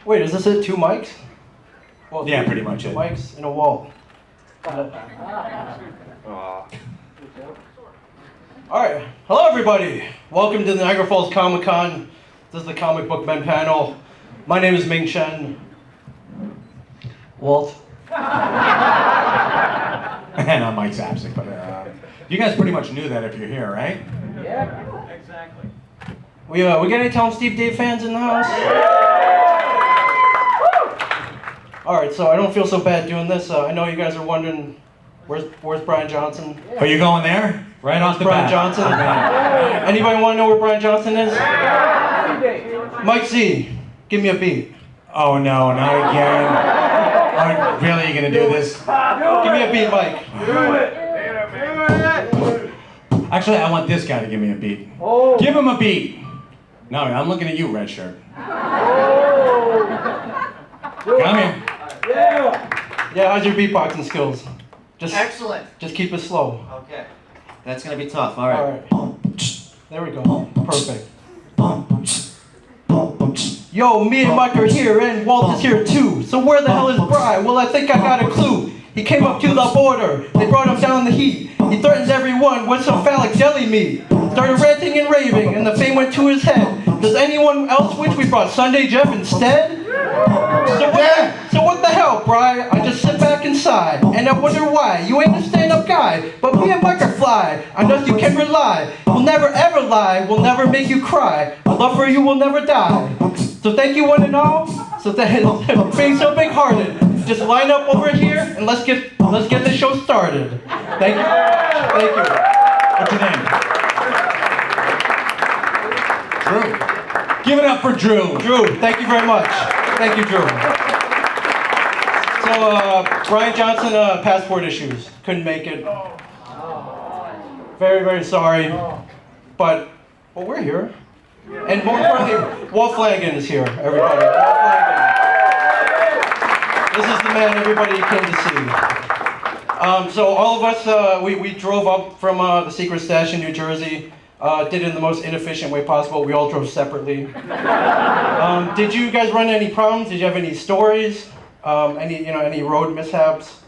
Wait, is this it? 2 mics? Well, Yeah, pretty much two it. mics and a wall. Alright, hello everybody! Welcome to the Niagara Falls Comic Con. This is the Comic Book Men panel. My name is Ming Chen. Walt. And I'm Amc'S, but you guys pretty much knew that if you're here, right? Yeah, exactly. We got any Tell 'em Steve Dave fans in the house? Alright, so I don't feel so bad doing this. I know you guys are wondering, where's Brian Johnson? Are you going there? Right off the Brian bat. Johnson? Anybody want to know where Brian Johnson is? Mike Z, give me a beat. Oh no, not again. Are really you gonna do this? Give me a beat, Mike. Actually, I want this guy to give me a beat. Oh. Give him a beat. No, I'm looking at you, red shirt. Come here. Yeah, how's your beatboxing skills? Excellent. Just keep it slow. Okay. That's gonna be tough. All right. Alright. There we go. Perfect. Yo, me and Mike are here, and Walt is here too. So where the hell is Brian? Well, I think I got a clue. He came up to the border. They brought him down the heat. He threatened everyone with some phallic jelly meat. Started ranting and raving, and the fame went to his head. Does anyone else wish we brought Sunday Jeff instead? So what the hell, Bri? I just sit back and sigh, and I wonder why. You ain't a stand-up guy, but me and Mike are fly. On us you can rely. We'll never ever lie. We'll never make you cry. Our love for you will never die. So thank you one and all. So being so big-hearted. Just line up over here and let's get the show started. Thank you. Thank you. What's your name? Drew. Give it up for Drew. Drew, thank you very much. Thank you, Drew. So, Brian Johnson, passport issues. Couldn't make it. Very, very sorry. But, well, we're here. And more importantly, Walt Flanagan is here, everybody. Walt Flanagan. This is the man everybody came to see. So all of us, we drove up from the secret stash in New Jersey. Did it in the most inefficient way possible. We all drove separately. Did you guys run into any problems? Did you have any stories? Any road mishaps?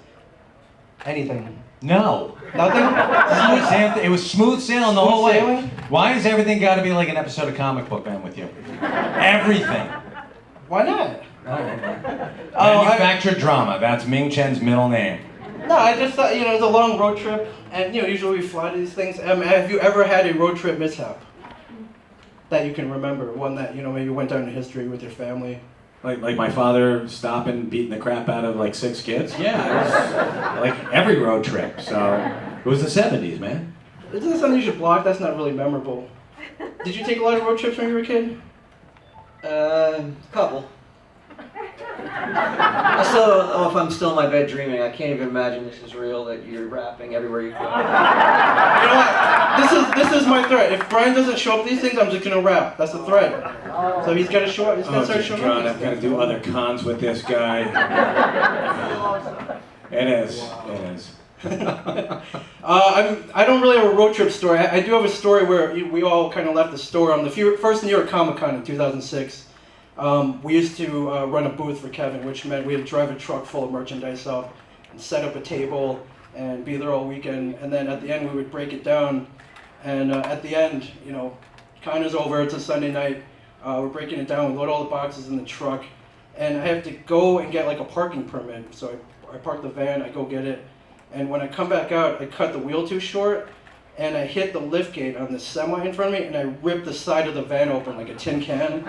Anything? No. Nothing? It was smooth sailing the whole way. Sailing? Why has everything got to be like an episode of Comic Book Man with you? Everything. Why not? Manufactured drama. That's Ming Chen's middle name. No, I just thought, it's a long road trip, and, usually we fly to these things. Have you ever had a road trip mishap that you can remember? One that, maybe went down in history with your family? Like my father stopping, beating the crap out of like 6 kids? Yeah, it was like every road trip. So it was the 70s, man. Isn't that something you should block? That's not really memorable. Did you take a lot of road trips when you were a kid? Couple. I still don't know if I'm still in my bed dreaming. I can't even imagine this is real, that you're rapping everywhere you go. You know what? This is my threat. If Brian doesn't show up these things, I'm just gonna rap. That's the threat. So he's gotta show up. He's gotta start showing up. I've got to do other cons with this guy. It is. I don't really have a road trip story. I do have a story where we all kind of left the store on the first New York Comic Con in 2006. We used to run a booth for Kevin, which meant we had to drive a truck full of merchandise up and set up a table and be there all weekend. And then at the end, we would break it down. And at the end, con is over. It's a Sunday night. We're breaking it down. We load all the boxes in the truck. And I have to go and get like a parking permit. So I park the van, I go get it. And when I come back out, I cut the wheel too short. And I hit the lift gate on the semi in front of me, and I ripped the side of the van open like a tin can.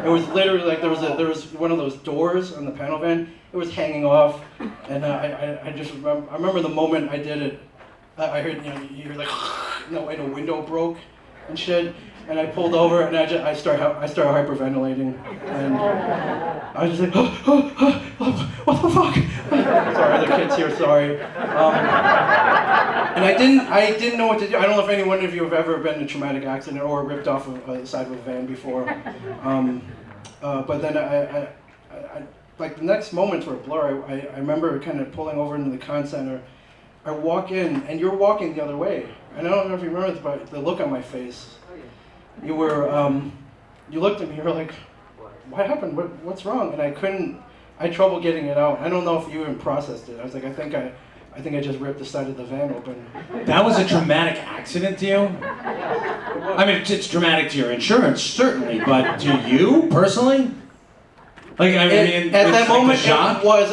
It was literally like there was one of those doors on the panel van. It was hanging off, and I just remember the moment I did it. I heard you hear like and a window broke and shit. And I pulled over, and I started hyperventilating, and I was just like, what the fuck? Sorry, the kids here, sorry. And I didn't know what to do. I don't know if any one of you have ever been in a traumatic accident or ripped off of the side of a van before. But then I like the next moments were a blur. I remember kind of pulling over into the con center. I walk in, and you're walking the other way. And I don't know if you remember the look on my face. You were, you looked at me, you were like, what happened? What's wrong? And I had trouble getting it out. I don't know if you even processed it. I was like, I think I just ripped the side of the van open. That was a traumatic accident to you? I mean, it's traumatic to your insurance, certainly, but to you personally? Like, I mean, at that like moment, the shock? it was,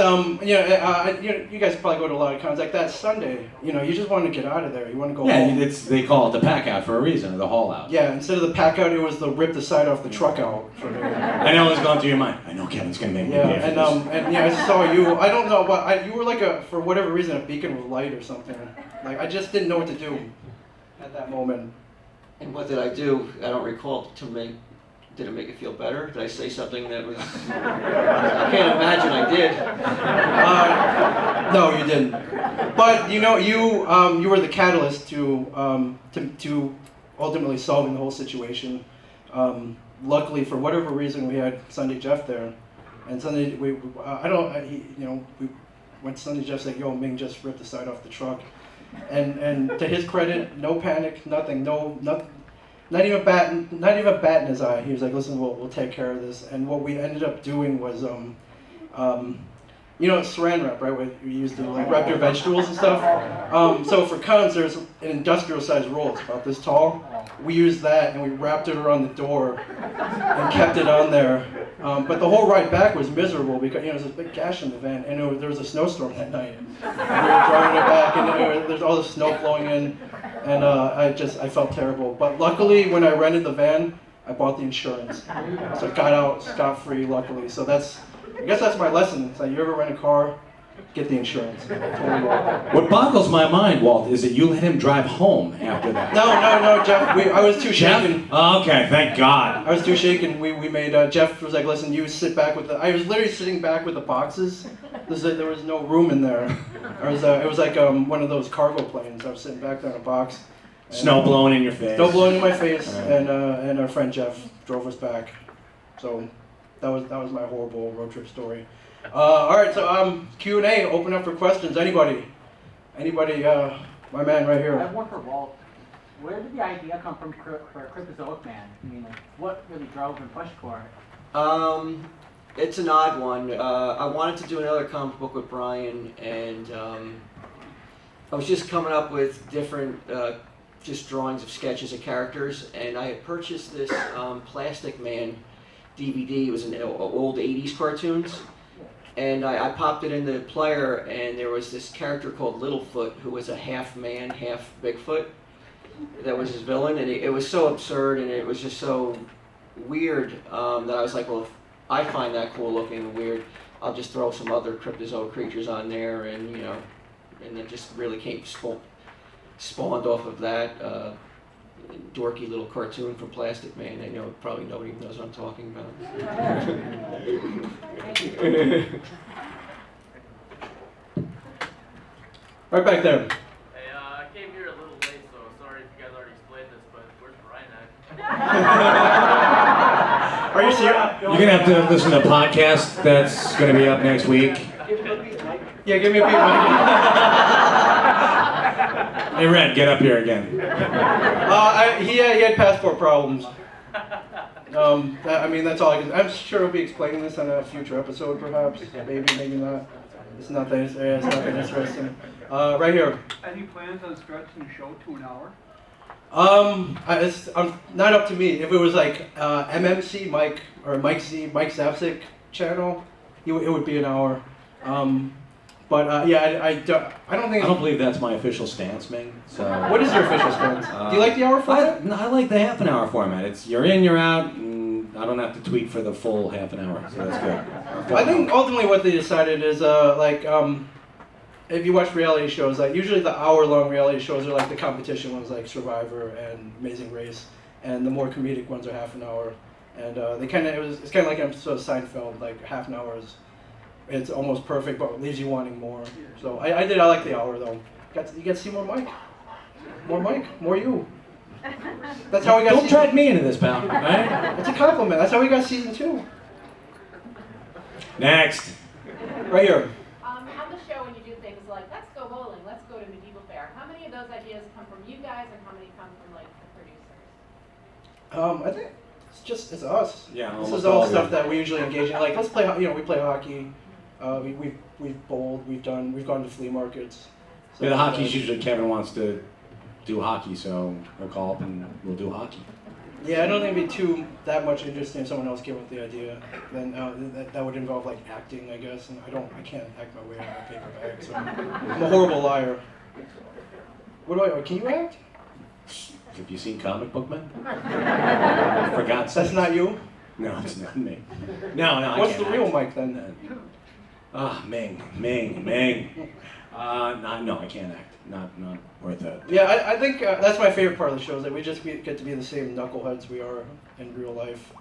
you guys probably go to a lot of cons. Like that Sunday, you just want to get out of there. You want to go home. Yeah, they call it the pack out for a reason, or the haul out. Yeah, instead of the pack out, it was the rip the side off the truck out. I know what's going through your mind. I know Kevin's going to make me pay for this. And I saw you. I don't know, but you were like for whatever reason, a beacon of light or something. Like, I just didn't know what to do at that moment. And what did I do? I don't recall. Did it make it feel better? Did I say something that was? I can't imagine I did. No, you didn't. But you were the catalyst to ultimately solving the whole situation. Luckily, for whatever reason, we had Sunday Jeff there, and Sunday we went to Sunday Jeff said, "Yo, Ming just ripped the side off the truck," and to his credit, no panic, nothing, nothing. Not even a bat in his eye. He was like, "Listen, we'll take care of this." And what we ended up doing was, saran wrap, right? We used to wrap your vegetables and stuff. So for cons, there's an industrial-sized roll. It's about this tall. We used that and we wrapped it around the door and kept it on there. But the whole ride back was miserable because there's this big gash in the van, and there was a snowstorm that night. And we were driving it back, and there's all the snow blowing in. And I felt terrible. But luckily, when I rented the van, I bought the insurance. So I got out scot-free, luckily. So I guess that's my lesson. It's like, you ever rent a car, get the insurance. Totally worth it. What boggles my mind, Walt, is that you let him drive home after that. No, Jeff. I was too shaken. Oh, okay, thank God. I was too shaken. We made, Jeff was like, listen, you sit back with I was literally sitting back with the boxes. There was no room in there. It was like one of those cargo planes. I was sitting back there in a box. Snow blowing in your face. Snow blowing in my face, and our friend Jeff drove us back. So that was my horrible road trip story. All right, so Q&A, open up for questions. Anybody? My man right here. I have one for Walt. Where did the idea come from for Cryptozoic Man? I mean, what really drove and pushed for it? It's an odd one. I wanted to do another comic book with Brian, and I was just coming up with different just drawings of sketches of characters, and I had purchased this Plastic Man DVD. It was an old 80s cartoons, and I popped it in the player, and there was this character called Littlefoot who was a half man, half Bigfoot. That was his villain, and it was so absurd, and it was just so weird that I was like, well, if I find that cool looking and weird, I'll just throw some other cryptozoic creatures on there, and and it just really spawned off of that dorky little cartoon from Plastic Man. I know probably nobody knows what I'm talking about. Right back there. Hey, I came here a little late, so sorry if you guys already explained this, but where's Brian at? Are you serious? You're going to have to listen to a podcast that's going to be up next week. Yeah, give me a beat, Mike. Hey, Red, get up here again. He had passport problems. That's all I can. I'm sure we'll be explaining this on a future episode, perhaps. Maybe not. It's not that interesting. Right here. Any plans on stretching the show to an hour? It's not up to me. If it was like MMC Mike or Mike Zapsik channel, it would be an hour. I don't believe that's my official stance, Ming. So. What is your official stance? Do you like the hour format? I like the half an hour format. It's you're in, you're out, and I don't have to tweet for the full half an hour, so that's good. I think ultimately what they decided is if you watch reality shows, like usually the hour-long reality shows are like the competition ones, like Survivor and Amazing Race, and the more comedic ones are half an hour. And it's kind of like an episode of Seinfeld, like half an hour it's almost perfect, but it leaves you wanting more. So I like the hour though. You get to see more Mike, more you. That's how we got. Don't drag me into this, pal. Right? It's a compliment. That's how we got season 2. Next. Right here. On the show, when you do things like let's go bowling, let's go to medieval fair, how many of those ideas come from you guys, and how many come from like the producers? It's us. Yeah, This almost is all all stuff good. that we usually engage in. Like, let's play. We play hockey. We've bowled. We've gone to flea markets. Yeah, the hockey's usually Kevin wants to do hockey, so we'll call up and we'll do hockey. Yeah, I don't think it'd be that much interesting if someone else came up with the idea. Then that would involve like acting, I guess, and I can't act my way out of a paper bag, so I'm a horrible liar. Can you act? Have you seen Comic Book Men? For God's sake. That's not you? No, it's not me. No, I What's can't the real act. Mike then? Ming. No, I can't act. Not worth it. Yeah, I think that's my favorite part of the show, is that we just get to be the same knuckleheads we are in real life.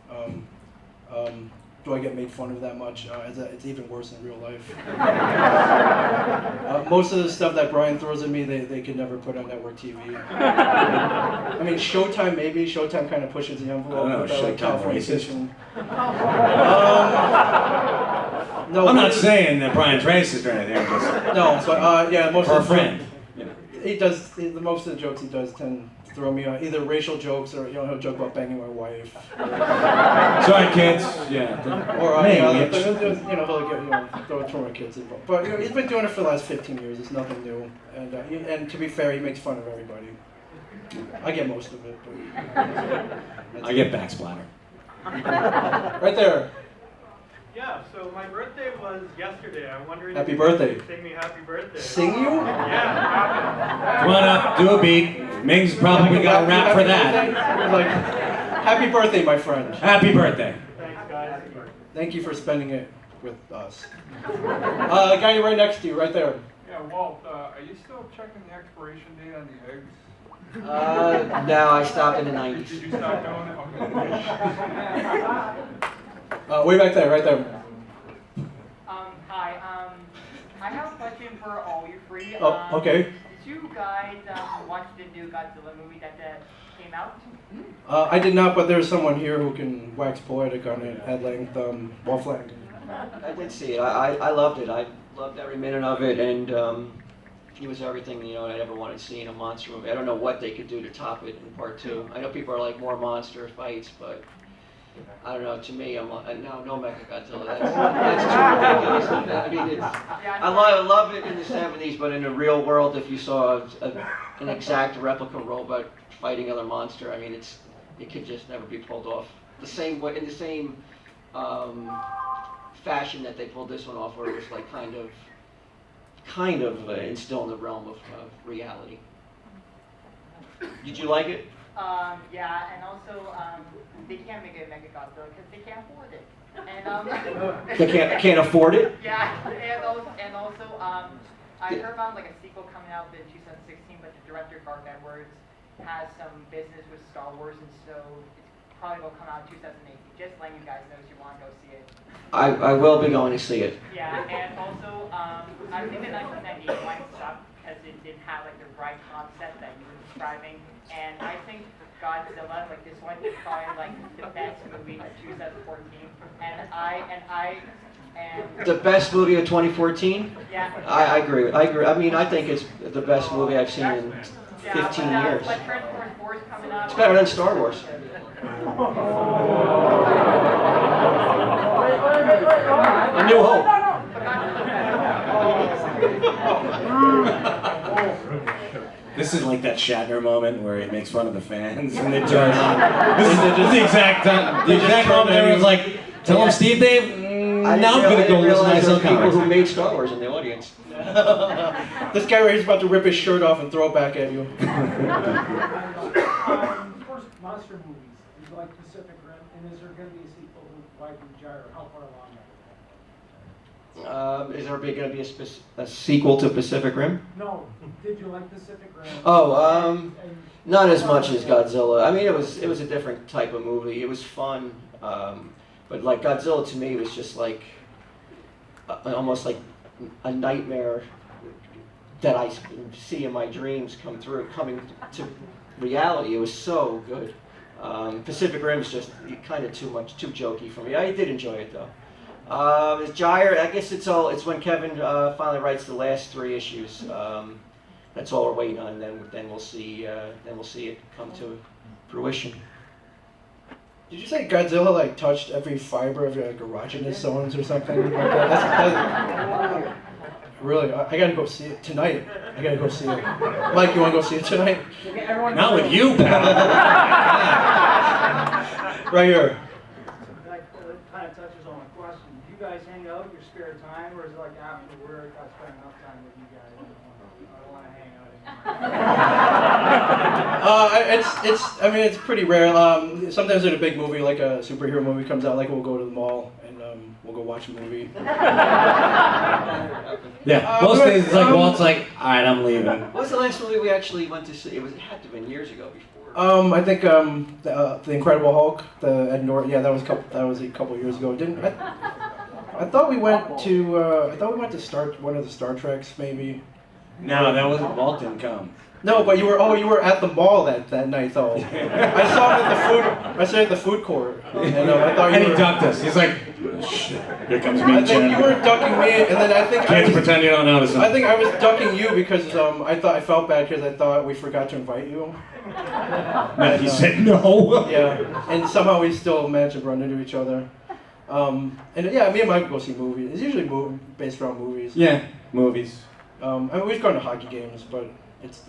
Do I get made fun of that much? It's even worse in real life. Most of the stuff that Brian throws at me, they could never put on network TV. I mean, Showtime maybe. Showtime kind of pushes the envelope. I don't know, with that, like, Showtime Californication. racist? No, I'm not saying that Brian's racist or anything. I'm just No, but yeah, most for a of the friend. he does. Most of the jokes he does tend to throw me on either racial jokes or he'll joke about banging my wife. Sorry, kids. Yeah. Or Ming, he'll bitch. throw it from my kids involved. But he's been doing it for the last 15 years. It's nothing new. And to be fair, he makes fun of everybody. I get most of it. But I get backsplatter. right there. Yeah, so my birthday was yesterday. I'm wondering Happy if birthday. you could sing me happy birthday. Sing you? Yeah, Come on up, do a beat. Ming's probably got a rap for that. Like, happy birthday, my friend. Happy birthday. thanks guys. Thank you for spending it with us. The guy right next to you, right there. Yeah, Walt, are you still checking the expiration date on the eggs? No, I stopped in the Did 90s. you stop doing it? Okay. Way back there, right there. Hi. I have a question for all you three. Oh, okay. Did you guys watch the new Godzilla movie that came out? I did not, but there's someone here who can wax poetic on it at length. Walt Flank. I did see it. I loved it. I loved every minute of it, and it was everything I ever wanted to see in a monster movie. I don't know what they could do to top it in part 2. I know people are like more monster fights, but I don't know. To me, I'm like, no Mechagodzilla. That's too ridiculous. I mean, I love it in the 70s, but in the real world, if you saw an exact replica robot fighting other monster, I mean, it could just never be pulled off the same way, in the same fashion that they pulled this one off, where it was like kind of still in the realm of reality. Did you like it? Yeah, and also they can't make a Mechagodzilla because they can't afford it. And They can't afford it? Yeah, and also I heard about like a sequel coming out in 2016, but the director Garth Edwards has some business with Star Wars, and so it's probably will come out in 2018. Just letting you guys know if you want to go see it. I will be going to see it. Yeah, and also I think the 1998 one sucked because it didn't have like the right concept that you were describing, and I think Godzilla, like this one, is probably like the best movie of 2014, and The best movie of 2014? yeah. I agree. I mean, I think it's the best movie I've seen in 15 years. But Transformers 4 is coming out. It's better than Star Wars. A New Hope. This is like that Shatner moment where he makes fun of the fans and they turn on. This is the exact moment everyone's like, tell him Steve Dave, now I'm gonna go listen to realize myself there were people who comics. made Star Wars in the audience. This guy right here is about to rip his shirt off and throw it back at you. First, monster movies. Is like Pacific Rim, and is there going to be a sequel with Wide and Gyre? How far along are Is there going to be a sequel to Pacific Rim? they? No. Did you like Pacific Rim? Oh, And- not as much as Godzilla. I mean, it was a different type of movie. It was fun, but like Godzilla to me was just like almost like a nightmare that I see in my dreams coming to reality. It was so good. Pacific Rim's just kind of too jokey for me. I did enjoy it though. Gyre, I guess it's when Kevin finally writes the last 3 issues. That's all we're waiting on. Then we'll see it come to fruition. Did you say Godzilla like touched every fiber of your like, erogenous zones or something like that? That's really, I gotta go see it tonight. I gotta go see it. Mike, you wanna go see it tonight? Not with you, pal. Right here. Like, it kind of touches on a question. Do you guys hang out in your spare time, or is it like after work, I spend enough time with you guys? I don't want to hang out anymore. I mean, it's pretty rare. Sometimes in a big movie, like a superhero movie comes out, like we'll go to the mall and we'll go watch a movie. Yeah, most days it's like Walt's like, all right, I'm leaving. What was the last movie we actually went to see? It had to have been years ago before. I think the Incredible Hulk, the Ed Norton. Yeah, that was a couple years ago. Didn't I thought we went to one of the Star Treks maybe. No, that wasn't Walt didn't come. No, but you were at the mall that night though. I saw him at the food court. And I thought And he ducked us. He's like, shit, here comes me I and think Jen. you were ducking me, and then I think Can't pretend you don't notice him. I think I was ducking you because I felt bad because I thought we forgot to invite you. And he said no. Yeah, and somehow we still managed to run into each other. And yeah, me and Mike go see movies. It's usually based around movies. Yeah, movies. I mean, we've gone to hockey games, but it's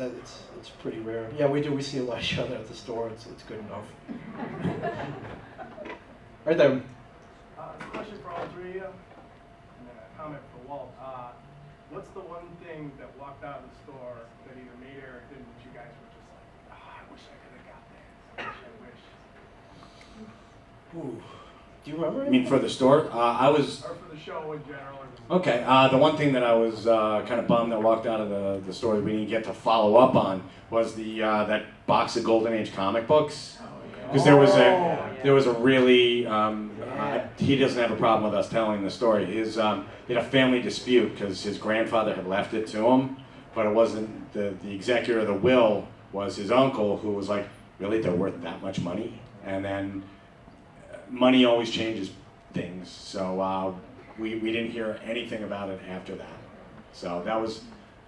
pretty rare. Yeah, we do. We see a lot of each other at the store. It's good enough. Right there. It's a question for all three of you, and then a comment for Walt. What's the one thing that walked out of the store that either made it or didn't, that you guys were just like, I wish I could have got that. I wish. Ooh. Do you remember? I mean, for the store, I was. Or for the show in general. Okay, the one thing that I was kind of bummed that walked out of the store that we didn't get to follow up on was that box of Golden Age comic books. Because there was a really he doesn't have a problem with us telling the story. He had a family dispute because his grandfather had left it to him, but it wasn't the executor of the will was his uncle, who was like, really, they're worth that much money? And then money always changes things, so we didn't hear anything about it after that. So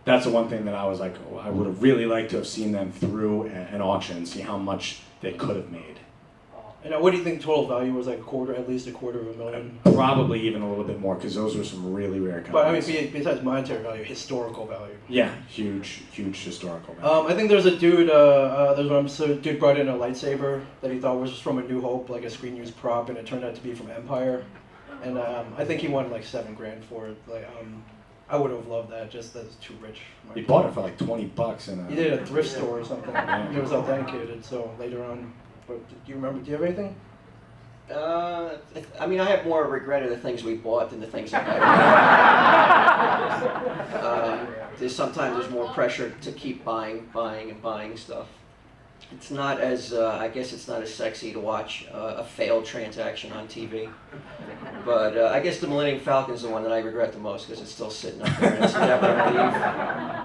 that's the one thing that I was like, I would have really liked to have seen them through an auction and see how much they could have made. And what do you think total value was? Like at least $250,000? Probably even a little bit more, because those were some really rare comics. But I mean, besides monetary value, historical value. Yeah, huge historical value. I think there's a dude. There's one dude brought in a lightsaber that he thought was from A New Hope, like a screen use prop, and it turned out to be from Empire. And I think he wanted like $7,000 for it. Like, I would have loved that. Just that's too rich. He bought it for like $20 in a. He did it at a thrift store or something. It was authenticated. So later on. But do you remember? Do you have anything? I mean, I have more regret of the things we bought than the things I got. Sometimes there's more pressure to keep buying stuff. It's not as, I guess it's not as sexy to watch a failed transaction on TV. But I guess the Millennium Falcon is the one that I regret the most because it's still sitting up there and it's never going to leave.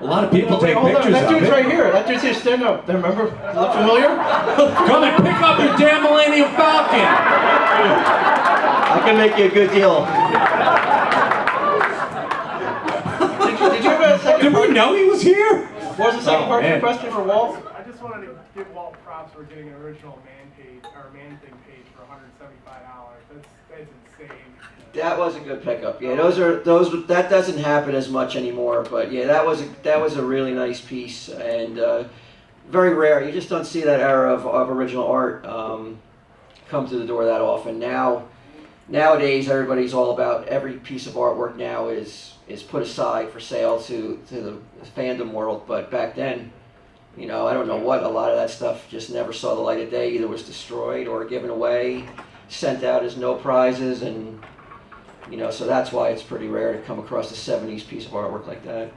A lot of people take Hold on, pictures that of dude's it. right here. That dude's here, stand up. Remember? Look familiar? Come and pick up your damn Millennium Falcon! I can make you a good deal. Did you have a second Did we part? know he was here? What was the second part of your man. question for Walt? I just wanted to give Walt props for getting an original Man Thing page for $175. That's insane. That was a good pickup. Yeah, that doesn't happen as much anymore. But yeah, that was a really nice piece and very rare. You just don't see that era of original art come to the door that often. Nowadays, everybody's all about every piece of artwork now is put aside for sale to the fandom world. But back then, I don't know what, a lot of that stuff just never saw the light of day. Either was destroyed or given away, sent out as no prizes, and so that's why it's pretty rare to come across a 70s piece of artwork like that.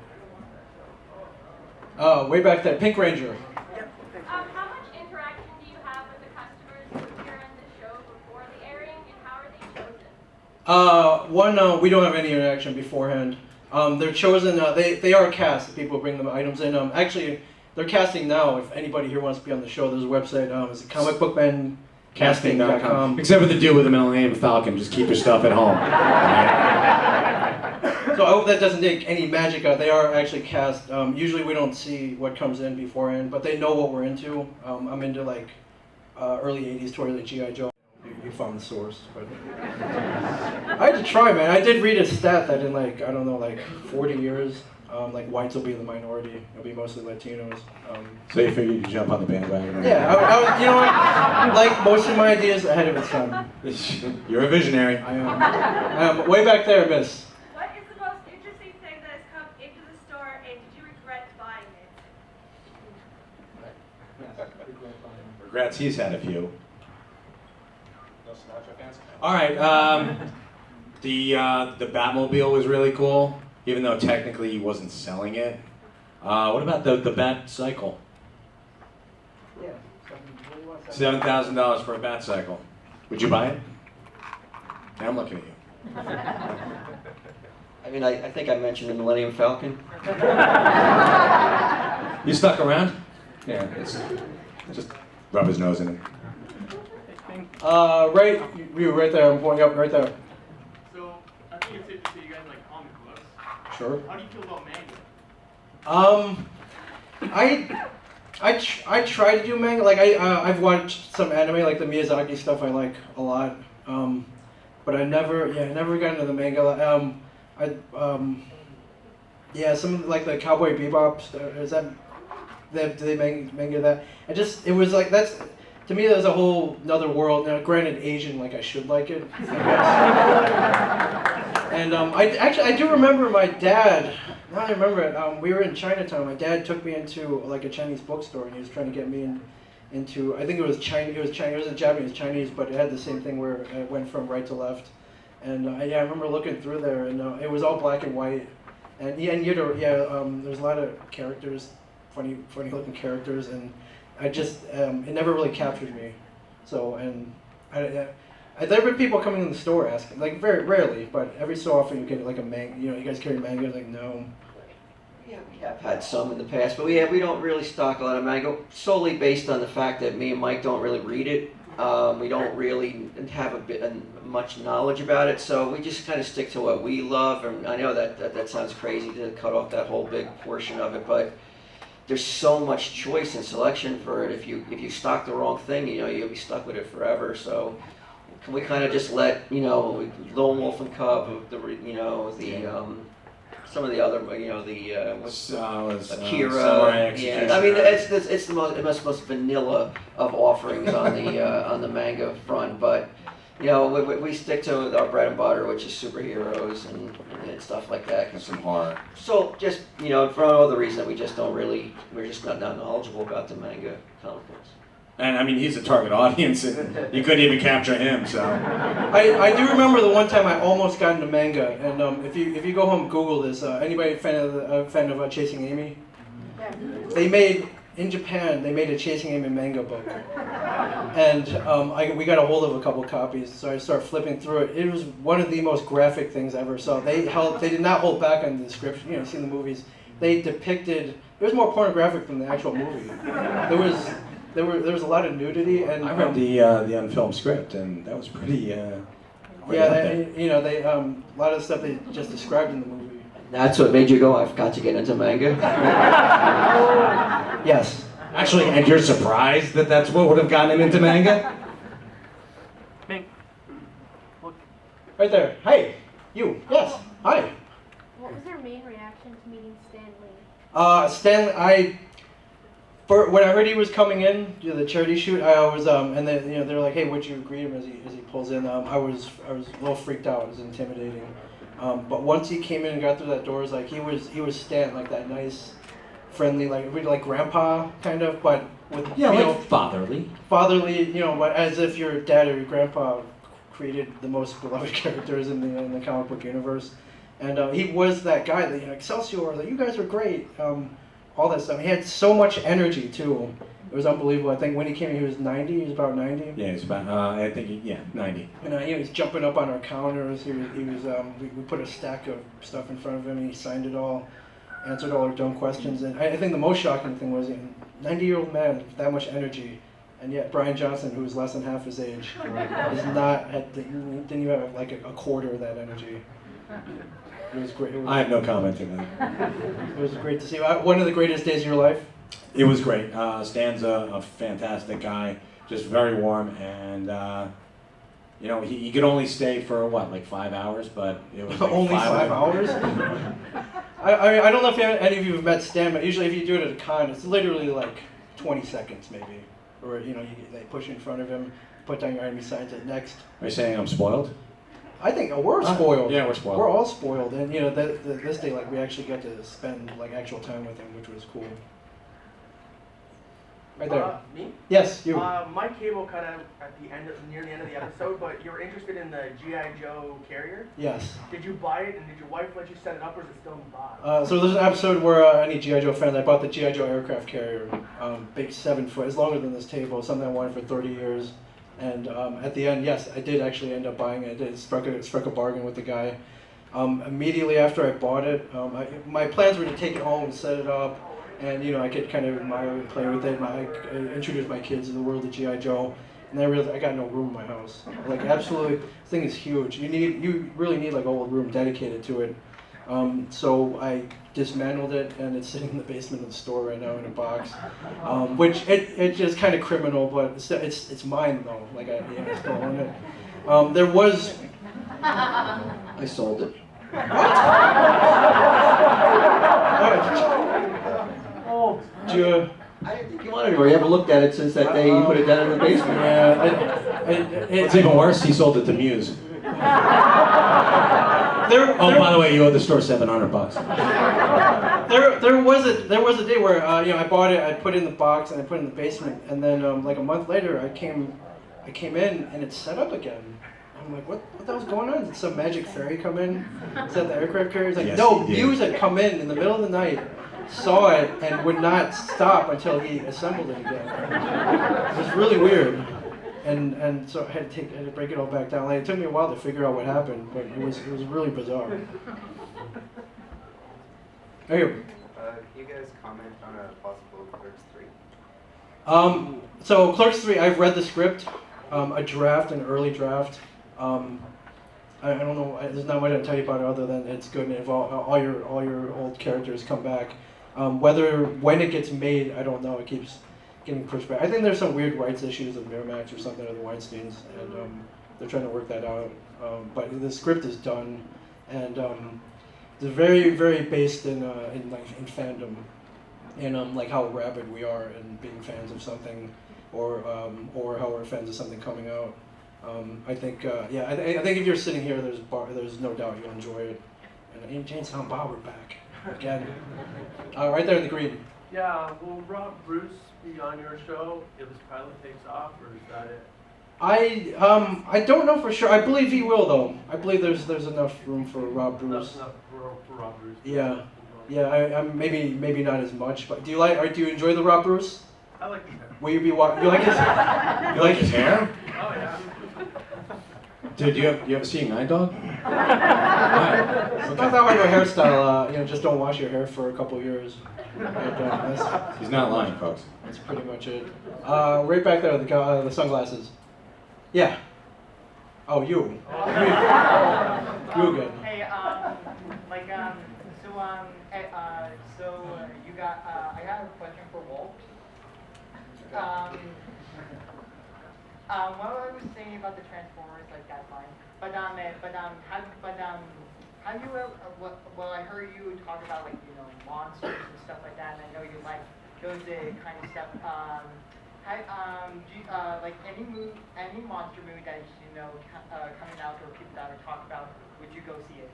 Way back there, Pink Ranger. How much interaction do you have with the customers who appear on the show before the airing, and how are they chosen? We don't have any interaction beforehand. They're chosen. They are cast. The people who bring them items in. Actually, they're casting now. If anybody here wants to be on the show, there's a website. It's comicbookmencasting.com. Except for the dude with the Millennium Falcon, just keep your stuff at home. So I hope that doesn't take any magic out. They are actually cast. Usually we don't see what comes in beforehand, but they know what we're into. I'm into like early '80s toys like G.I. Joe. we found the source. But I had to try, man. I did read a stat that in like, I don't know, like 40 years, like whites will be the minority. It'll be mostly Latinos. So you figured you'd jump on the bandwagon? Yeah, I was, you know what? Like most of my ideas ahead of its time. You're a visionary. I am. Way back there, miss. What is the most interesting thing that has come into the store, and did you regret buying it? Regrets, he's had a few. No Sinatra fans? All right, the Batmobile was really cool, even though technically he wasn't selling it. What about the Bat Cycle? Yeah. $7,000 for a Bat Cycle. Would you buy it? Now I'm looking at you. I mean, I think I mentioned the Millennium Falcon. You stuck around? Yeah, just rub his nose in it. Right, you were right there. I'm pointing up right there. So, I think it's interesting you guys like comic books. Sure. How do you feel about manga? I try to do manga. Like I've watched some anime, like the Miyazaki stuff. I like a lot. But I never got into the manga. Some like the Cowboy Bebop. Is that they manga that? It was like that's. To me, there's a whole another world. Now, granted, Asian, like I should like it, I guess. And I do remember my dad. Now I remember it. We were in Chinatown. My dad took me into like a Chinese bookstore, and he was trying to get me into. I think it was Chinese. It was Chinese. It was Japanese Chinese, but it had the same thing where it went from right to left. And I remember looking through there, and it was all black and white. And there's a lot of characters, funny looking characters, and. It never really captured me. So, and there have been people coming in the store asking, like very rarely, but every so often you get like a manga, you guys carry manga? Like, no. Yeah, we have had some in the past, but we don't really stock a lot of manga, solely based on the fact that me and Mike don't really read it. We don't really have much knowledge about it, so we just kind of stick to what we love. And I know that sounds crazy to cut off that whole big portion of it, but there's so much choice and selection for it. If you stock the wrong thing, you'll be stuck with it forever. So can we kind of just let Lone Wolf and Cub, some of the other Akira. Yeah, I mean it's the most vanilla of offerings on the manga front, but. We stick to our bread and butter, which is superheroes and stuff like that. And some horror. So just, for no other reason, we're just not knowledgeable about the manga comic books. And I mean, he's a target audience, and you couldn't even capture him, so. I do remember the one time I almost got into manga, and if you go home, Google this. Anybody fan of Chasing Amy? In Japan, they made a Chasing Amy manga book, and we got a hold of a couple copies. So I started flipping through it. It was one of the most graphic things I ever saw. They did not hold back on the description. You've seen the movies. They depicted. It was more pornographic than the actual movie. There was a lot of nudity, and I read the unfilmed script, and that was pretty. A lot of the stuff they just described in the movie. That's what made you go, I've got to get into manga? Yes. Actually, and you're surprised that that's what would have gotten him into manga? Ming. Look. Right there. Hey, you. Yes. Hi. What was your main reaction to meeting Stan Lee? Stanley, when I heard he was coming in to the charity shoot, I was and then they're like, hey, would you greet him as he pulls in? I was a little freaked out. It was intimidating. But once he came in and got through that door, it was like he was Stan, like that nice, friendly, like grandpa kind of, but with fatherly, but as if your dad or your grandpa created the most beloved characters in the comic book universe, and he was that guy that Excelsior, like you guys are great, all that stuff. He had so much energy too. It was unbelievable. I think when he came in, he was 90. He was about 90. Yeah, he's about. 90. And he was jumping up on our counters. We put a stack of stuff in front of him, and he signed it all, answered all our dumb questions. And I think the most shocking thing was 90-year-old man with that much energy, and yet Brian Johnson, who was less than half his age, didn't even have like a quarter of that energy. It was great. I have no comment to that. It was great to see. One of the greatest days of your life. It was great. Stan's a fantastic guy, just very warm, and You know, he could only stay for what, like 5 hours, but it was like Only 5 hours? I don't know if any of you have met Stan, but usually if you do it at a con, it's literally like 20 seconds maybe. Or, you know, they push you in front of him, put down your enemy signs at next. Are you saying I'm spoiled? I think we're spoiled. Yeah, we're spoiled. We're all spoiled, and you know, this day, like, we actually got to spend like actual time with him, which was cool. Right there. Me? Yes, you. My cable cut out at near the end of the episode, but you were interested in the G.I. Joe carrier? Yes. Did you buy it, and did your wife let you set it up, or is it still in the box? So there's an episode where any G.I. Joe fan, I bought the G.I. Joe aircraft carrier, big 7 foot, it's longer than this table, something I wanted for 30 years. And at the end, yes, I did actually end up buying it. I struck a bargain with the guy. Immediately after I bought it, my plans were to take it home and set it up, and you know, I could kind of admire and play with it. And I introduced my kids to the world of G.I. Joe, and I realized I got no room in my house. Like, absolutely, this thing is huge. You really need like a whole room dedicated to it. So I dismantled it, and it's sitting in the basement of the store right now in a box. Which it's just kind of criminal, but it's mine though. Like I still own it. There was. I sold it. Oh, did you? I didn't think you wanted it, or you haven't looked at it since that day you put it down in the basement. Yeah, It's even worse, he sold it to Muse. By the way, you owe the store $700. There was a day where you know, I bought it, I put it in the box, and I put it in the basement, and then like a month later, I came in and it's set up again. I'm like, what the hell's going on? Did some magic fairy come in? Is that the aircraft carrier? He's like, Yes, no, he did. Muse had come in the middle of the night, saw it, and would not stop until he assembled it again. It was really weird. And so I had to break it all back down. Like, it took me a while to figure out what happened, but it was really bizarre. Hey. Can you guys comment on a possible Clerks 3? So Clerks 3, I've read the script, a draft, an early draft. I don't know. There's not much I can tell you about it other than it's good and all your old characters come back. When it gets made, I don't know. It keeps getting pushed back. I think there's some weird rights issues with Miramax or something, or the Weinsteins, and they're trying to work that out. But the script is done, and it's very, very based in fandom, and like how rabid we are in being fans of something, or how we're fans of something coming out. I think I think if you're sitting here, there's no doubt you'll enjoy it. And Jane Silent Bob, we're back again. Right there in the green. Yeah, will Rob Bruce be on your show if his pilot takes off, or is that it? I don't know for sure. I believe he will though. I believe there's enough room for Rob Bruce. Enough for Rob Bruce. Yeah, yeah. I'm maybe not as much. But do you enjoy the Rob Bruce? I like his hair. Will you be watching? You like his? You like his hair? Oh yeah. Dude, you ever seen Nine Dog? It's not that hard of a hairstyle. Just don't wash your hair for a couple of years. He's not lying, folks. That's pretty much it. Right back there, the sunglasses. Yeah. Oh, you. You again. Hey, you got, I got a question for Walt. What I was saying about the Transformers, like, that's fine. How do you, I heard you talk about, like, monsters and stuff like that, and I know you like those kind of stuff. Like any monster movie that coming out or people that are talking about, would you go see it?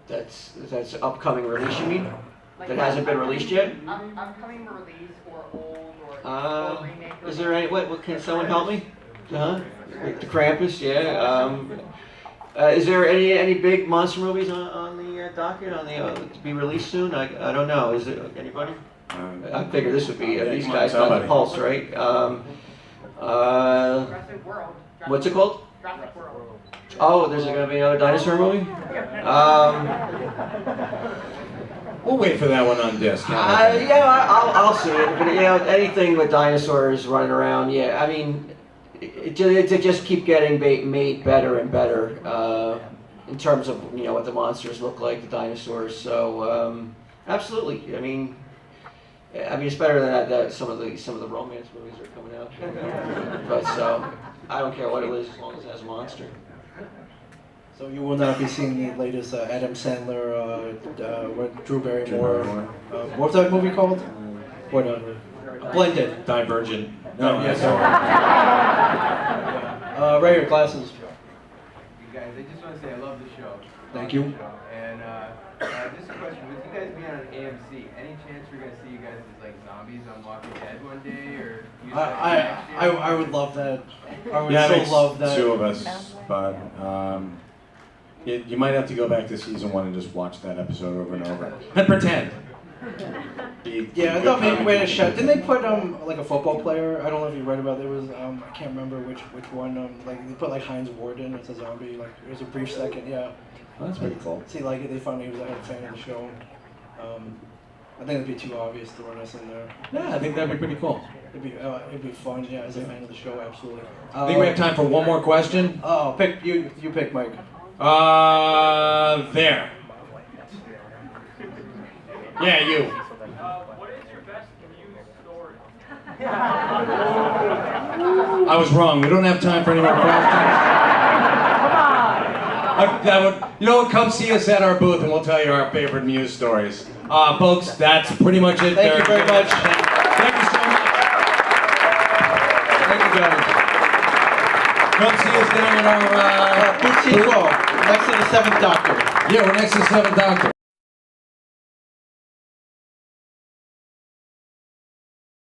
That's upcoming release, you mean? Like, That hasn't been released yet? Upcoming release or old or remake. Is there any? What can someone help me? The Krampus, yeah. Is there any big monster movies on the docket to be released soon? I don't know. Is there anybody? I figure this would be these guys got the pulse, right? Jurassic World. What's it called? Jurassic World. Oh, there's going to be another dinosaur movie? We'll wait for that one on disc. I'll see it. But anything with dinosaurs running around, yeah. I mean, it just keep getting made better and better in terms of what the monsters look like, the dinosaurs. So absolutely. I mean, I mean, it's better than that some of the romance movies are coming out. But so, I don't care what it is as long as it has a monster. So you will not be seeing the latest Adam Sandler, what Drew Barrymore. What was that movie called? What? Blended. Divergent. No, Yeah, sorry. Right here, glasses. You guys, I just want to say I love the show. Thank you. And just a question: with you guys being on AMC, any chance we're gonna see you guys as like zombies on Walking Dead one day, or? I would love that. I would Yeah, so love that. two of us, but you might have to go back to season 1 and just watch that episode over and over and pretend. Yeah, I thought maybe we had a shot. Didn't they put like a football player? I don't know if you read about it. It was I can't remember which one. Like they put like Heinz Warden as a zombie. Like it was a brief second. Yeah. Oh, that's pretty cool. See, like they found he was a fan of the show. I think it'd be too obvious to run us in there. Yeah, I think that'd be pretty cool. It'd be fun. Yeah, as a fan of the show, absolutely. I think we have time for one more question. Oh, pick you pick Mike. There. Yeah, you. What is your best news story? I was wrong. We don't have time for any more questions. You know what? Come see us at our booth and we'll tell you our favorite Muse stories. Folks, that's pretty much it. Thank you very much. Thank you so much. Thank you guys. Come see us down at our Boutique Hall, next to the 7th Doctor. Yeah, we're next to the 7th Doctor.